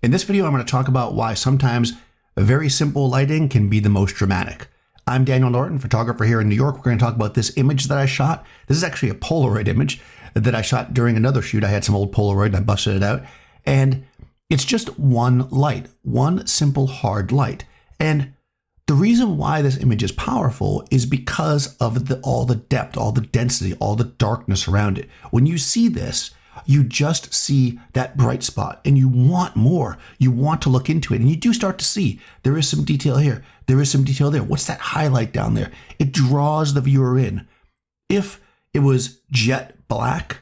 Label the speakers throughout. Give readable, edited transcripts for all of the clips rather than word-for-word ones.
Speaker 1: In this video, I'm going to talk about why sometimes a very simple lighting can be the most dramatic. I'm Daniel Norton, photographer here in New York. We're going to talk about this image that I shot. This is actually a Polaroid image that I shot during another shoot. I had some old Polaroid and I busted it out. And it's just one light, one simple hard light. And the reason why this image is powerful is because of all the depth, all the density, all the darkness around it. When you see this, you just see that bright spot and you want more. You want to look into it and you do start to see there is some detail here. There is some detail there. What's that highlight down there? It draws the viewer in. If it was jet black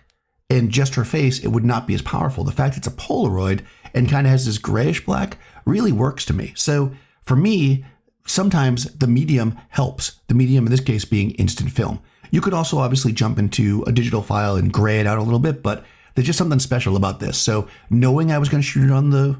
Speaker 1: and just her face, it would not be as powerful. The fact it's a Polaroid and kind of has this grayish black really works to me. So for me, sometimes the medium helps. The medium in this case being instant film. You could also obviously jump into a digital file and gray it out a little bit, but there's just something special about this. So knowing I was going to shoot it on the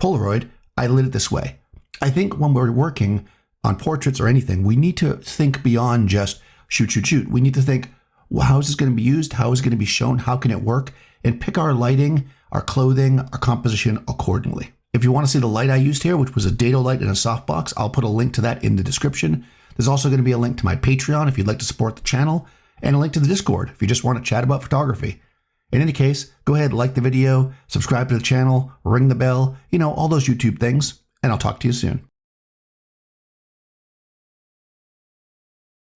Speaker 1: Polaroid, I lit it this way. I think when we're working on portraits or anything, we need to think beyond just shoot, shoot, shoot. We need to think, well, how is this going to be used? How is it going to be shown? How can it work? And pick our lighting, our clothing, our composition accordingly. If you want to see the light I used here, which was a dado light in a softbox, I'll put a link to that in the description. There's also going to be a link to my Patreon if you'd like to support the channel, and a link to the Discord if you just want to chat about photography. In any case, go ahead, like the video, subscribe to the channel, ring the bell, all those YouTube things, and I'll talk to you soon.